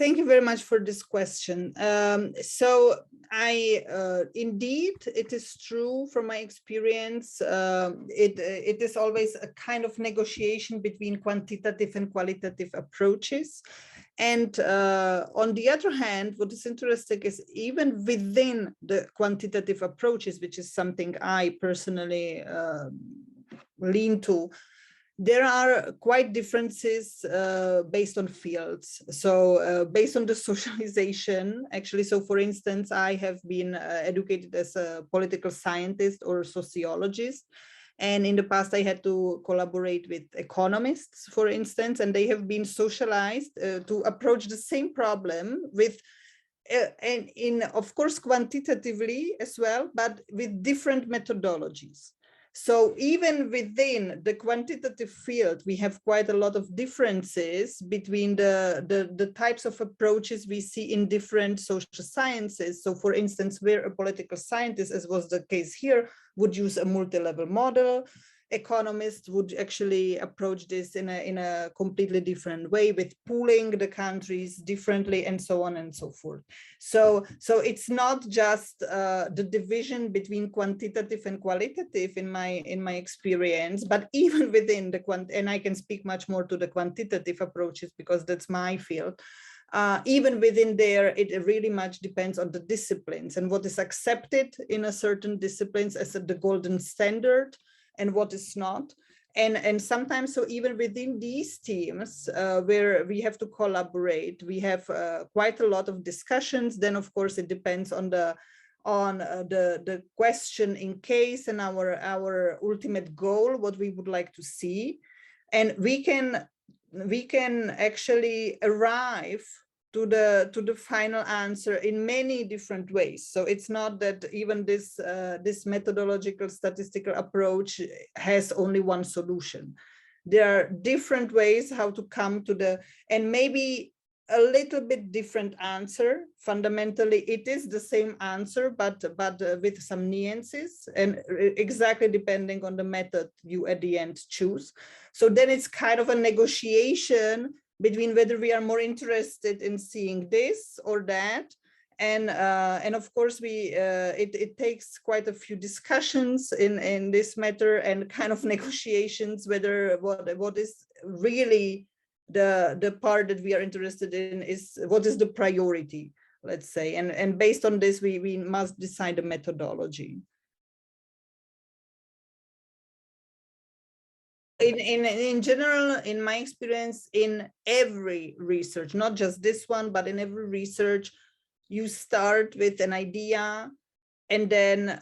Thank you very much for this question. So indeed, it is true from my experience, it is always a kind of negotiation between quantitative and qualitative approaches. And on the other hand, what is interesting is even within the quantitative approaches, which is something I personally lean to, there are quite differences based on fields. So based on the socialization, actually, so for instance, I have been educated as a political scientist or sociologist. And in the past, I had to collaborate with economists, for instance, and they have been socialized to approach the same problem with, and of course, quantitatively as well, but with different methodologies. So even within the quantitative field, we have quite a lot of differences between the types of approaches we see in different social sciences. So for instance, where a political scientist, as was the case here, would use a multi-level model, economists would actually approach this in a completely different way, with pooling the countries differently and so on and so forth. So it's not just the division between quantitative and qualitative in my experience, but even within the and I can speak much more to the quantitative approaches because that's my field. Even within there, it really much depends on the disciplines and what is accepted in a certain disciplines as the golden standard and what is not. And sometimes, so even within these teams where we have to collaborate, we have quite a lot of discussions. Then, of course, it depends on the question in case and our ultimate goal, what we would like to see. And we can actually arrive to the final answer in many different ways. So it's not that even this methodological statistical approach has only one solution. There are different ways how to come to and maybe a little bit different answer. Fundamentally, it is the same answer, but with some nuances and exactly depending on the method you at the end choose. So then it's kind of a negotiation between whether we are more interested in seeing this or that. And of course, it takes quite a few discussions in this matter and kind of negotiations whether what is really the part that we are interested in is what is the priority, let's say. And based on this, we must decide the methodology. In general, in my experience, in every research, not just this one, but in every research, you start with an idea, and then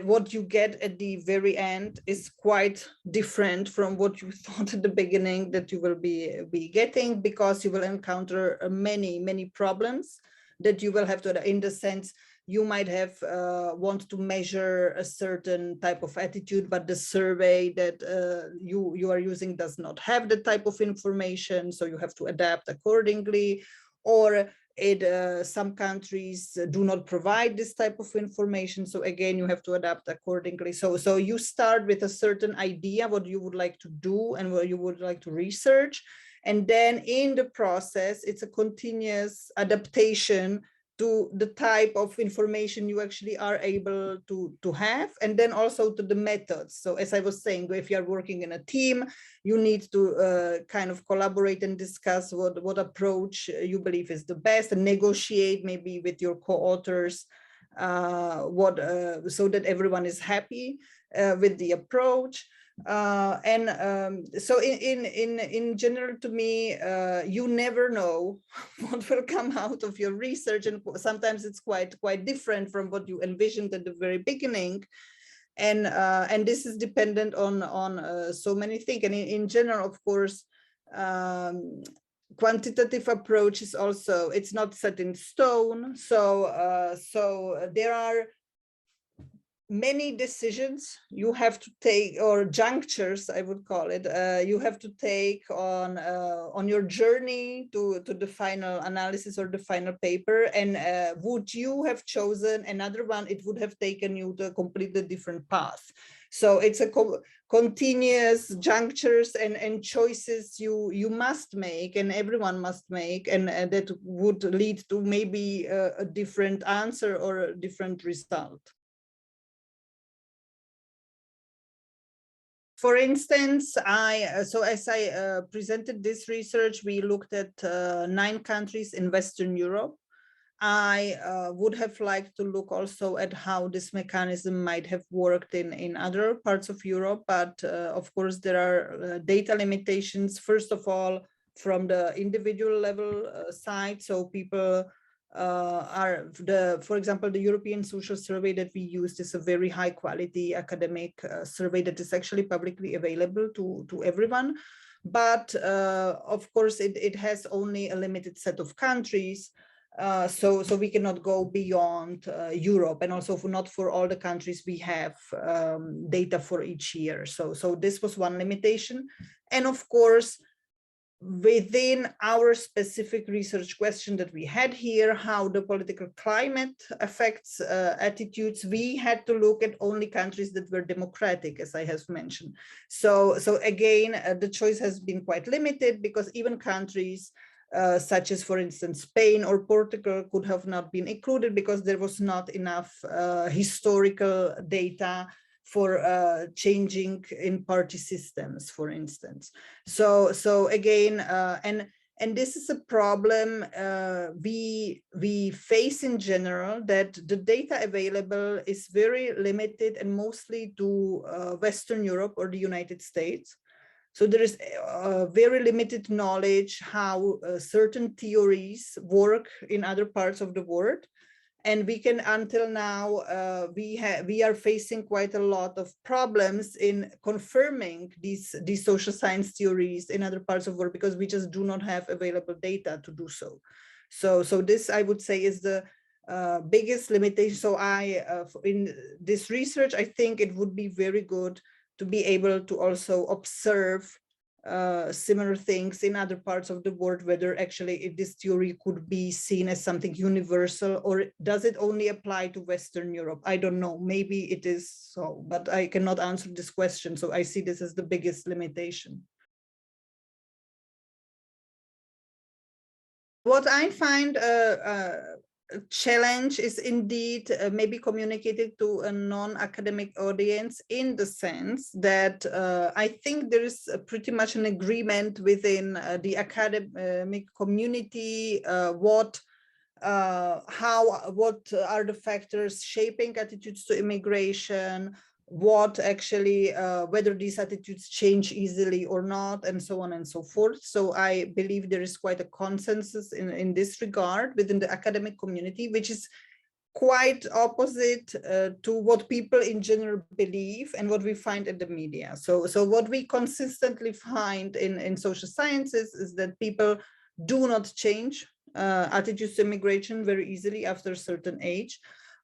what you get at the very end is quite different from what you thought at the beginning that you will be getting, because you will encounter many problems that you will have to, in the sense, you might have want to measure a certain type of attitude, but the survey that you are using does not have the type of information, so you have to adapt accordingly. Or some countries do not provide this type of information, so again you have to adapt accordingly. So you start with a certain idea what you would like to do and what you would like to research, and then in the process it's a continuous adaptation to the type of information you actually are able to have, and then also to the methods. So as I was saying, if you are working in a team, you need to kind of collaborate and discuss what approach you believe is the best, and negotiate maybe with your co-authors so that everyone is happy with the approach. So in general, to me, you never know what will come out of your research, and sometimes it's quite different from what you envisioned at the very beginning, and this is dependent on so many things. And in general, of course, quantitative approach is also, it's not set in stone, so there are many decisions you have to take, or junctures, I would call it, you have to take on your journey to the final analysis or the final paper. And would you have chosen another one, it would have taken you to a completely different path. So it's a continuous junctures and choices you must make, and everyone must make, and that would lead to maybe a different answer or a different result. For instance, as I presented this research, we looked at 9 countries in Western Europe. I would have liked to look also at how this mechanism might have worked in other parts of Europe, but of course there are data limitations, first of all, from the individual level side. So people for example, the European Social Survey that we used is a very high quality academic survey that is actually publicly available to everyone. But of course, it has only a limited set of countries. So we cannot go beyond Europe, and also not for all the countries we have data for each year. So this was one limitation. And of course, within our specific research question that we had here, how the political climate affects attitudes, we had to look at only countries that were democratic, as I have mentioned. So again, the choice has been quite limited, because even countries such as, for instance, Spain or Portugal could have not been included because there was not enough historical data for changing in party systems, for instance. So again, and this is a problem we face in general, that the data available is very limited and mostly to Western Europe or the United States. So there is very limited knowledge how certain theories work in other parts of the world. And we can, until now, we are facing quite a lot of problems in confirming these social science theories in other parts of the world, because we just do not have available data to do so. So this, I would say, is the biggest limitation. So in this research, I think it would be very good to be able to also observe similar things in other parts of the world, whether actually if this theory could be seen as something universal, or does it only apply to Western Europe? I don't know, maybe it is so, but I cannot answer this question. So I see this as the biggest limitation. What I find challenge is indeed maybe communicated to a non-academic audience, in the sense that I think there is pretty much an agreement within the academic community what are the factors shaping attitudes to immigration, what actually, whether these attitudes change easily or not, and so on and so forth. So I believe there is quite a consensus in this regard within the academic community, which is quite opposite to what people in general believe and what we find in the media. So what we consistently find in social sciences is that people do not change attitudes to immigration very easily after a certain age.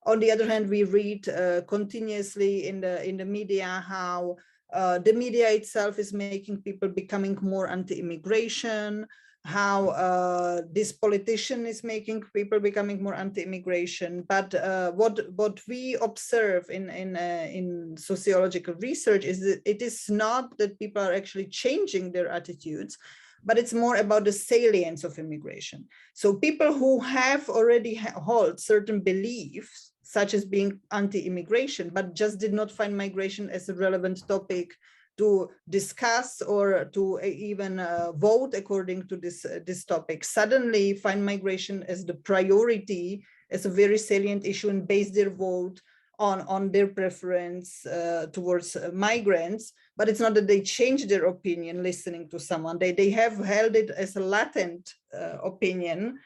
On the other hand, we read continuously in the media how the media itself is making people becoming more anti-immigration, how this politician is making people becoming more anti-immigration. But what we observe in sociological research is that it is not that people are actually changing their attitudes, but it's more about the salience of immigration. So people who have already hold certain beliefs, such as being anti-immigration, but just did not find migration as a relevant topic to discuss or to even vote according to this topic, suddenly find migration as the priority, as a very salient issue, and base their vote on their preference towards migrants. But it's not that they change their opinion listening to someone. They have held it as a latent opinion,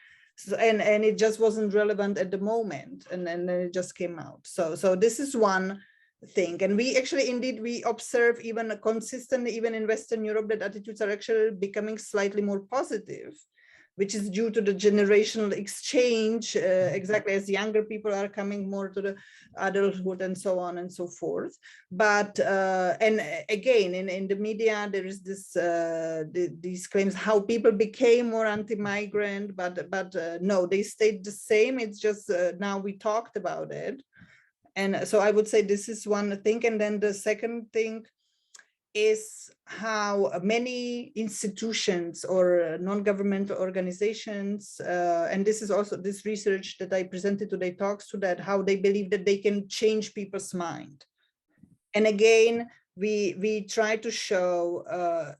and it just wasn't relevant at the moment, and then it just came out. So this is one thing. And we actually, indeed, we observe even consistently, even in Western Europe, that attitudes are actually becoming slightly more positive. which is due to the generational exchange, exactly as younger people are coming more to the adulthood and so on and so forth. But, and again, in the media, there is this, these claims how people became more anti-migrant, but no, they stayed the same. It's just now we talked about it. And so I would say this is one thing. And then the second thing is how many institutions or non-governmental organizations, and this is also this research that I presented today talks to that, how they believe that they can change people's mind. And again, we try to show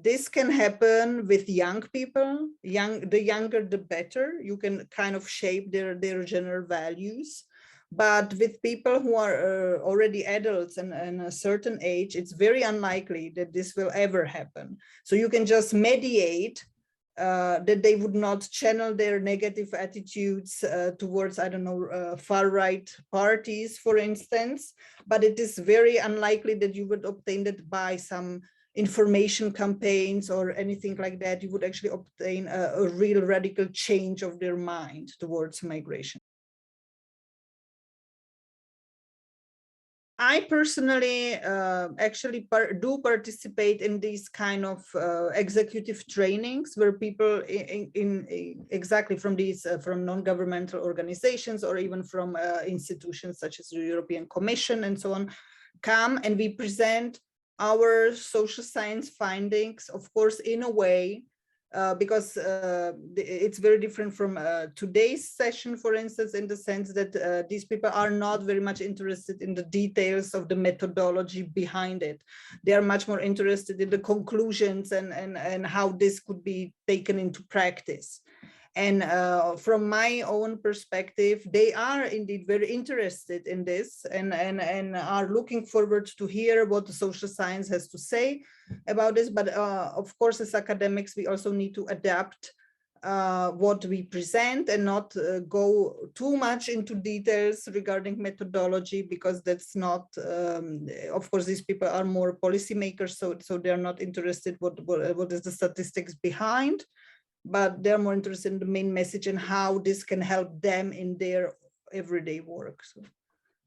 this can happen with young people. The younger, the better. You can kind of shape their general values. But with people who are already adults and a certain age, it's very unlikely that this will ever happen. So you can just mediate that they would not channel their negative attitudes towards, I don't know, far-right parties, for instance. But it is very unlikely that you would obtain that by some information campaigns or anything like that. You would actually obtain a real radical change of their mind towards migration. I personally actually do participate in these kind of executive trainings where people exactly from these from non-governmental organizations or even from institutions such as the European Commission and so on come, and we present our social science findings, of course, in a way because it's very different from today's session, for instance, in the sense that these people are not very much interested in the details of the methodology behind it. They are much more interested in the conclusions and how this could be taken into practice. And from my own perspective, they are indeed very interested in this and are looking forward to hear what the social science has to say about this. But of course, as academics, we also need to adapt what we present and not go too much into details regarding methodology, because that's not, of course, these people are more policymakers, so they're not interested what is the statistics behind, but they're more interested in the main message and how this can help them in their everyday work. So.